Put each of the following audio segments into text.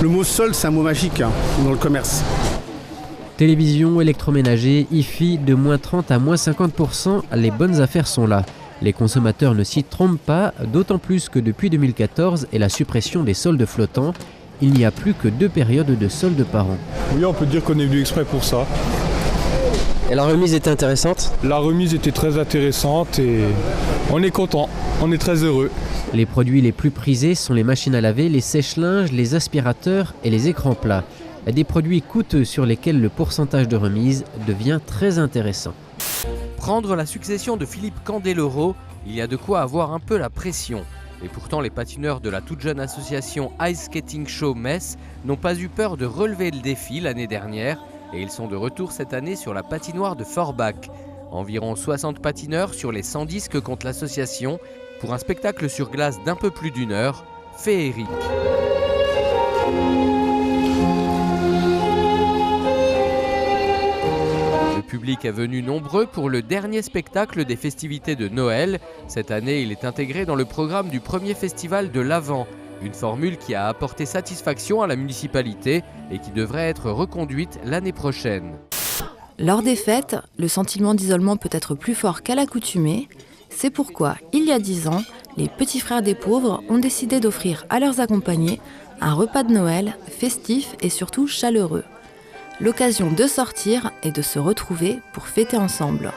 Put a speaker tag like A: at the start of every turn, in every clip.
A: Le mot solde, c'est un mot magique dans le commerce.
B: Télévision, électroménager, hi-fi, de moins 30 à moins 50%, les bonnes affaires sont là. Les consommateurs ne s'y trompent pas, d'autant plus que depuis 2014 et la suppression des soldes flottants, il n'y a plus que 2 périodes de soldes par an.
C: Oui, on peut dire qu'on est venu exprès pour ça.
D: Et la remise était intéressante ?
C: La remise était très intéressante et on est content, on est très heureux.
B: Les produits les plus prisés sont les machines à laver, les sèche-linges, les aspirateurs et les écrans plats. Des produits coûteux sur lesquels le pourcentage de remise devient très intéressant.
E: Prendre la succession de Philippe Candeloro, il y a de quoi avoir un peu la pression. Et pourtant, les patineurs de la toute jeune association Ice Skating Show Metz n'ont pas eu peur de relever le défi l'année dernière et ils sont de retour cette année sur la patinoire de Forbach. Environ 60 patineurs sur les 110 que compte l'association pour un spectacle sur glace d'un peu plus d'1 heure, féerique. Le public est venu nombreux pour le dernier spectacle des festivités de Noël. Cette année, il est intégré dans le programme du premier festival de l'Avent, une formule qui a apporté satisfaction à la municipalité et qui devrait être reconduite l'année prochaine.
F: Lors des fêtes, le sentiment d'isolement peut être plus fort qu'à l'accoutumée. C'est pourquoi, il y a 10 ans, les petits frères des pauvres ont décidé d'offrir à leurs accompagnés un repas de Noël festif et surtout chaleureux. L'occasion de sortir et de se retrouver pour fêter ensemble.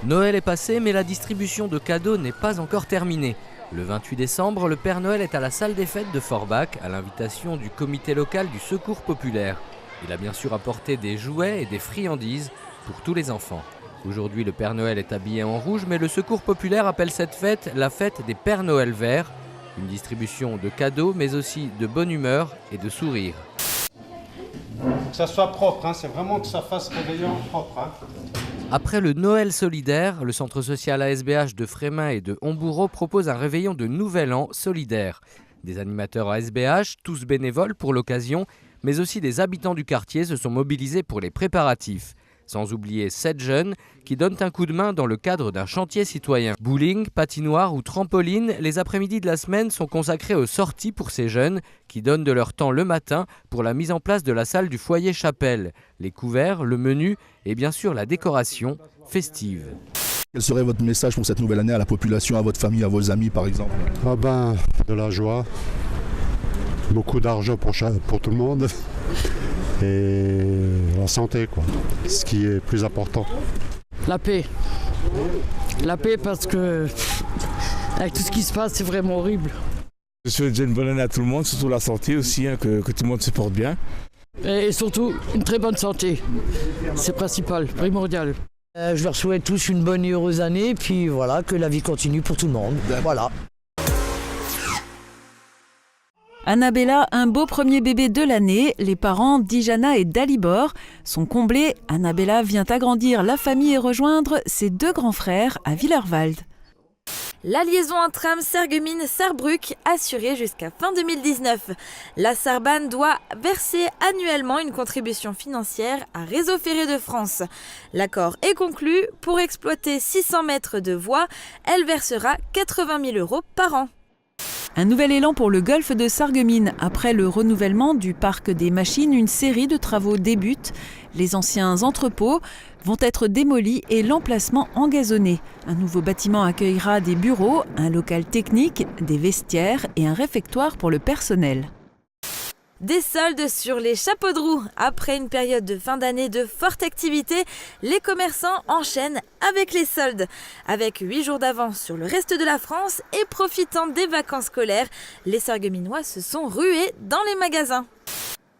E: Noël est passé, mais la distribution de cadeaux n'est pas encore terminée. Le 28 décembre, le Père Noël est à la salle des fêtes de Forbach à l'invitation du comité local du Secours populaire. Il a bien sûr apporté des jouets et des friandises pour tous les enfants. Aujourd'hui, le Père Noël est habillé en rouge, mais le Secours populaire appelle cette fête la fête des Pères Noël verts. Une distribution de cadeaux, mais aussi de bonne humeur et de sourire.
A: Que ça soit propre, c'est vraiment que ça fasse réveillant propre.
E: Après le Noël solidaire, le centre social ASBH de Frémin et de Homboureau propose un réveillon de Nouvel An solidaire. Des animateurs ASBH, tous bénévoles pour l'occasion, mais aussi des habitants du quartier se sont mobilisés pour les préparatifs. Sans oublier 7 jeunes qui donnent un coup de main dans le cadre d'un chantier citoyen. Bowling, patinoire ou trampoline, les après-midi de la semaine sont consacrés aux sorties pour ces jeunes qui donnent de leur temps le matin pour la mise en place de la salle du foyer chapelle, les couverts, le menu et bien sûr la décoration festive.
G: Quel serait votre message pour cette nouvelle année à la population, à votre famille, à vos amis par exemple ?
H: De la joie, beaucoup d'argent pour tout le monde. Et la santé, ce qui est plus important.
I: La paix. La paix parce que avec tout ce qui se passe, c'est vraiment horrible.
J: Je souhaite une bonne année à tout le monde, surtout la santé aussi, que tout le monde se porte bien.
I: Et surtout une très bonne santé, c'est principal, primordial.
K: Je leur souhaite tous une bonne et heureuse année, puis voilà, que la vie continue pour tout le monde. Voilà.
L: Annabella, un beau premier bébé de l'année. Les parents d'Ijana et d'Alibor sont comblés. Annabella vient agrandir la famille et rejoindre ses 2 grands frères à Willerwald.
M: La liaison intrame Sarreguemines-Sarrebruck assurée jusqu'à fin 2019. La Sarbane doit verser annuellement une contribution financière à Réseau Ferré de France. L'accord est conclu. Pour exploiter 600 mètres de voies, elle versera 80 000 € par an.
L: Un nouvel élan pour le golfe de Sarreguemines. Après le renouvellement du parc des machines, une série de travaux débute. Les anciens entrepôts vont être démolis et l'emplacement engazonné. Un nouveau bâtiment accueillera des bureaux, un local technique, des vestiaires et un réfectoire pour le personnel.
M: Des soldes sur les chapeaux de roue. Après une période de fin d'année de forte activité, les commerçants enchaînent avec les soldes. Avec 8 jours d'avance sur le reste de la France et profitant des vacances scolaires, les Sarregueminois se sont rués dans les magasins.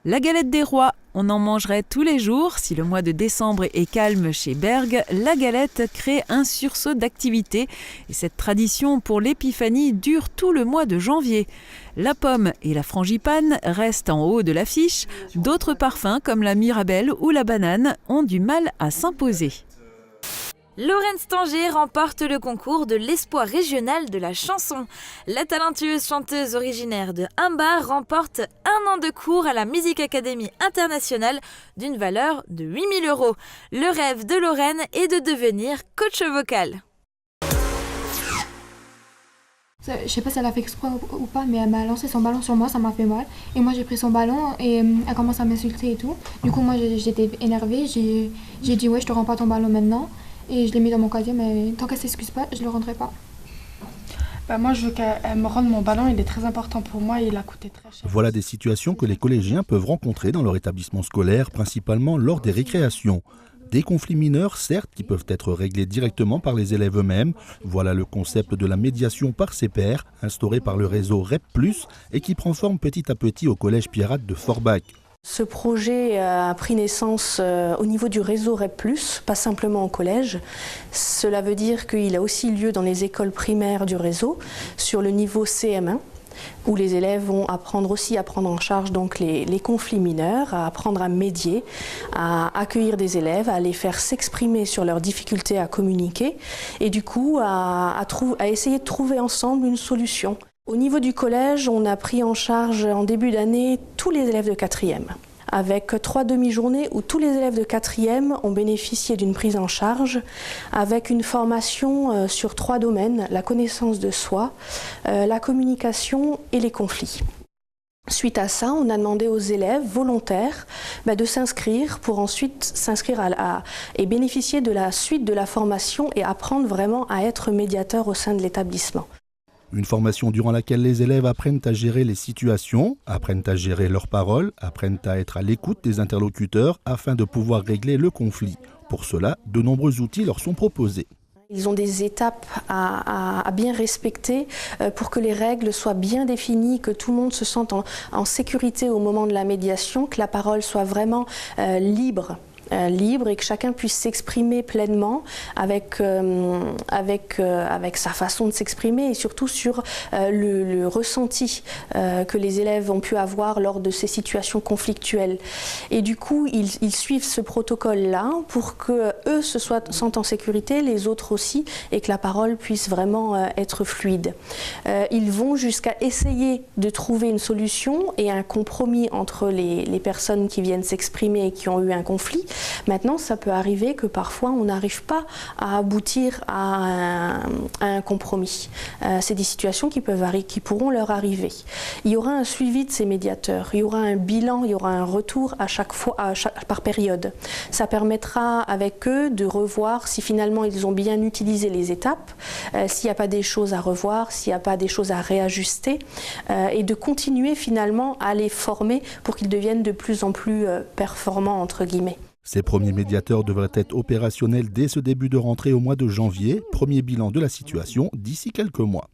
L: La galette des rois, on en mangerait tous les jours. Si le mois de décembre est calme chez Berg, la galette crée un sursaut d'activité. Et cette tradition pour l'épiphanie dure tout le mois de janvier. La pomme et la frangipane restent en haut de l'affiche. D'autres parfums comme la mirabelle ou la banane ont du mal à s'imposer.
M: Lorraine Stanger remporte le concours de l'espoir régional de la chanson. La talentueuse chanteuse originaire de Humbar remporte 1 an de cours à la Music Academy internationale d'une valeur de 8 000 €. Le rêve de Lorraine est de devenir coach vocal.
N: Je sais pas si elle a fait exprès ou pas, mais elle m'a lancé son ballon sur moi, ça m'a fait mal. Et moi j'ai pris son ballon et elle commence à m'insulter et tout. Du coup moi j'étais énervée, j'ai dit ouais je te rends pas ton ballon maintenant. Et je l'ai mis dans mon casier, mais tant qu'elle s'excuse pas, je le rendrai pas.
O: Moi je veux qu'elle me rende mon ballon, il est très important pour moi et il a coûté très cher.
G: Voilà des situations que les collégiens peuvent rencontrer dans leur établissement scolaire, principalement lors des récréations. Des conflits mineurs, certes, qui peuvent être réglés directement par les élèves eux-mêmes. Voilà le concept de la médiation par ses pairs, instauré par le réseau REP+, et qui prend forme petit à petit au collège Pierrat de Forbach.
P: Ce projet a pris naissance au niveau du réseau REP+, pas simplement au collège. Cela veut dire qu'il a aussi lieu dans les écoles primaires du réseau, sur le niveau CM1. Où les élèves vont apprendre aussi à prendre en charge donc les conflits mineurs, à apprendre à médier, à accueillir des élèves, à les faire s'exprimer sur leurs difficultés à communiquer et du coup à essayer de trouver ensemble une solution. Au niveau du collège, on a pris en charge en début d'année tous les élèves de 4e. Avec 3 demi-journées où tous les élèves de 4e ont bénéficié d'une prise en charge avec une formation sur 3 domaines, la connaissance de soi, la communication et les conflits. Suite à ça, on a demandé aux élèves volontaires de s'inscrire pour ensuite s'inscrire et bénéficier de la suite de la formation et apprendre vraiment à être médiateur au sein de l'établissement.
G: Une formation durant laquelle les élèves apprennent à gérer les situations, apprennent à gérer leurs paroles, apprennent à être à l'écoute des interlocuteurs afin de pouvoir régler le conflit. Pour cela, de nombreux outils leur sont proposés.
P: Ils ont des étapes à bien respecter pour que les règles soient bien définies, que tout le monde se sente en sécurité au moment de la médiation, que la parole soit vraiment libre et que chacun puisse s'exprimer pleinement avec sa façon de s'exprimer et surtout sur le ressenti que les élèves ont pu avoir lors de ces situations conflictuelles. Et du coup, ils suivent ce protocole-là pour que eux se sentent en sécurité, les autres aussi, et que la parole puisse vraiment être fluide. Ils vont jusqu'à essayer de trouver une solution et un compromis entre les personnes qui viennent s'exprimer et qui ont eu un conflit. Maintenant, ça peut arriver que parfois on n'arrive pas à aboutir à un compromis. C'est des situations qui pourront leur arriver. Il y aura un suivi de ces médiateurs, il y aura un bilan, il y aura un retour à chaque fois, par période. Ça permettra avec eux de revoir si finalement ils ont bien utilisé les étapes, s'il n'y a pas des choses à revoir, s'il n'y a pas des choses à réajuster, et de continuer finalement à les former pour qu'ils deviennent de plus en plus performants entre guillemets.
G: Ces premiers médiateurs devraient être opérationnels dès ce début de rentrée au mois de janvier. Premier bilan de la situation d'ici quelques mois.